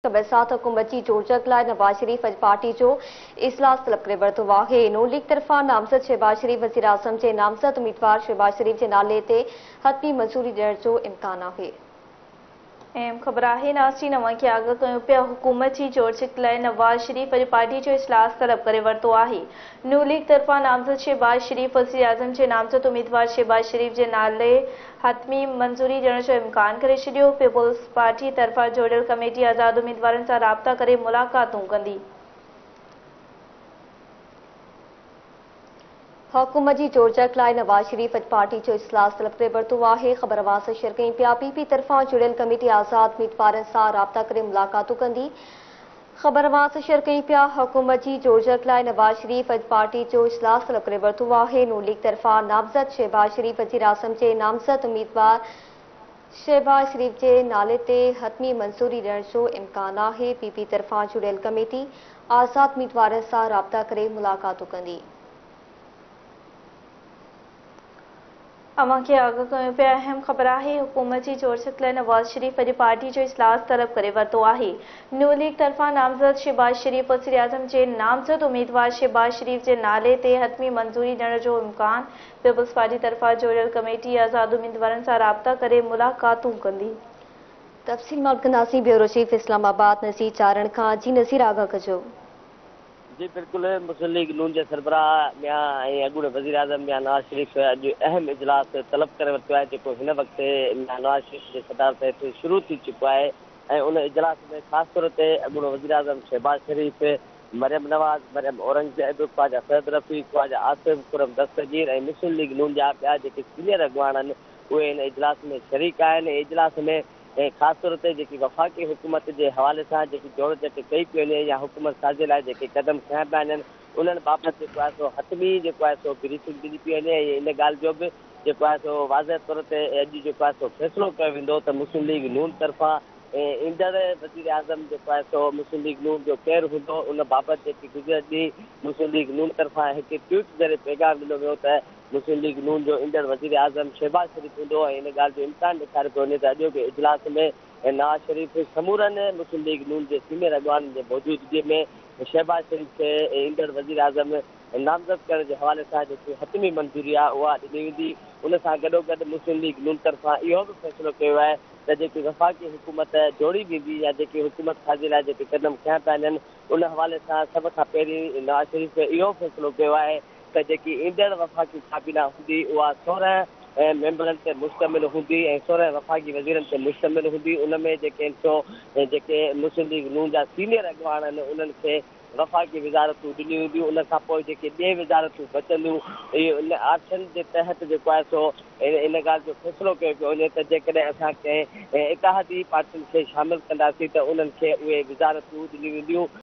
ख़बर साथ हुकूमत जी जोड़जक लाइ नवाज शरीफ अॼु पार्टी जो इजलास तलब करे वरितो आहे। नून लीग तरफ़ां नामज़द शहबाज शरीफ वज़ीर आज़म जे नामज़द उम्मीदवार शहबाज शरीफ जे नाले ते हतमी मंज़ूरी ॾियण जो इम्कान आहे। अहम ख़बर है नाज़रीन अवां खे आगाह कयूं पिया हुकूमत जी जोड़जक लाइ नवाज शरीफ अॼु पार्टी जो इजलास तलब करे वरितो आहे। नून लीग तरफ़ां नामज़द शहबाज शरीफ वज़ीर आज़म जे नामज़द उम्मीदवार शहबाज शरीफ जे नाले हतमी मंज़ूरी ॾियण जो इम्कान करे छॾियो। पीपुल्स पार्टी तरफ़ां जोड़ियल कमेटी आज़ाद उम्मीदवारनि सां राब्ता करे मुलाक़ातूं कंदी। हुकूमत जी जोड़जक लाइ नवाज शरीफ अॼु पार्टी जो इजलास तलब करे वरितो आहे। ख़बर आवाज़ सां शेयर कई पिया पीपी तरफ़ां जुड़ियल कमेटी आज़ाद उम्मीदवारनि सां राब्ता करे मुलाक़ातूं कंदी। ख़बर आवाज़ सां शेयर कई पिया हुकूमत जी जोड़जक लाइ नवाज शरीफ अॼु पार्टी जो इजलास तलब करे वरितो आहे। नून लीग तरफ़ां नामज़द शहबाज शरीफ वज़ीर आज़म जे नामज़द उम्मीदवार शहबाज शरीफ जे नाले ते हतमी मंज़ूरी ॾियण जो इम्कान आहे। पीपी तरफ़ां जुड़ियल कमेटी आज़ाद उम्मीदवारनि सां राब्ता करे मुलाक़ातूं कंदी। अवां खे आगाह कयूं पिया अहम ख़बर है हुकूमत जी जोड़जक लाइ नवाज शरीफ अॼु पार्टी जो इजलास तलब करे वरितो आहे। नून लीग तरफ़ां नामज़द शहबाज शरीफ वज़ीर आज़म जे नामज़द उम्मीदवार शहबाज शरीफ जे नाले ते हतमी मंज़ूरी ॾियण जो इम्कान। पीपुल्स पार्टी तरफ़ां जोड़ियल कमेटी आज़ाद उम्मीदवारनि सां राब्ता करे मुलाक़ातूं कंदी। तफ़सील मालूम कंदासीं ब्यूरो चीफ इस्लामाबाद नज़ीर चारण खां। जी नज़ीर आगाह कजो। जी बिल्कुल मुस्लिम लीग नून के सरबराह मियां अॻूणे वज़ीर आज़म मियां नवाज शरीफ अॼु अहम इजलास तलब करे वरितो आहे जेको हिन वक़्तु मियां नवाज शरीफ जे सदारत हेठि शुरू थी चुको आहे ऐं उन इजलास में ख़ासि तौर ते अॻूणो वज़ीर आज़म शहबाज शरीफ मरियम नवाज़ मरियम औरंगज़ेब ख्वाजा सैद रफ़ी ख्वाजा आसिफ खुरम दस्तगीर ऐं मुस्लिम लीग नून जा ॿिया जेके सीनियर अॻुवान आहिनि उहे इन इजलास में शरीक आहिनि। इजलास में ख़ासि तौर ते जेकी वफ़ाक़ी हुकूमत जे हवाले सां जेकी जोड़जक कई पई वञे या हुकूमत साज़े लाइ जेके क़दम खयां पिया वञनि उन्हनि बाबति जेको आहे सो हतमी जेको आहे सो ब्रीफिंग ॾिनी पई वञे ऐं इन ॻाल्हि जो बि जेको आहे सो वाज़ह तौर ते अॼु जेको आहे सो फ़ैसिलो कयो वेंदो त मुस्लिम लीग नून तरफ़ां ईंदड़ वज़ीर आज़म जेको आहे सो मुस्लिम लीग नून जो केरु हूंदो उन बाबति जेकी गुज़िरियल ॾींहुं मुस्लिम लीग नून तरफ़ां हिकु ट्वीट ज़रिए पैगाम ॾिनो वियो त मुस्लिम लीग नून जो ईंदड़ वज़ीर आज़म शहबाज शरीफ हूंदो ऐं इन ॻाल्हि जो इम्कान ॾेखारे पियो वञे त अॼोके इजलास में नवाज शरीफ समूरनि मुस्लिम लीग नून जे सीनियर अॻुवाननि जे मौजूदगीअ में शहबाज शरीफ खे ईंदड़ वज़ीर आज़म नामज़द करण जे हवाले सां जेकी हतमी मंज़ूरी आहे उहा ॾिनी वेंदी। उन सां गॾोगॾु मुस्लिम लीग नून तरफ़ां इहो बि फ़ैसिलो कयो आहे त जेकी वफ़ाक़ी हुकूमत जोड़ी वेंदी या जेकी हुकूमत साज़े लाइ जेके क़दम खयां पिया वञनि उन हवाले सां सभ खां पहिरीं नवाज शरीफ इहो फ़ैसिलो कयो आहे त जेकी ईंदड़ वफ़ाक़ी काबीना हूंदी उहा 16 मेंबरनि ते मुश्तमिल हूंदी ऐं 16 वफ़ाक़ी वज़ीरनि ते मुश्तमिल हूंदी। उन में जेके मुस्लिम लीग नून जा सीनियर अॻुवान आहिनि उन्हनि खे वफ़ाक़ी वज़ारतूं ॾिनियूं वेंदियूं। उन खां पोइ जेके ॿिए वज़ारतूं बचंदियूं इहे उन आर्शन जे तहत जेको आहे सो इन ॻाल्हि जो फ़ैसिलो कयो पियो वञे त जेकॾहिं असां कंहिं इतिहादी पार्टियुनि खे शामिलु कंदासीं त उन्हनि खे उहे वज़ारतूं ॾिनियूं वेंदियूं।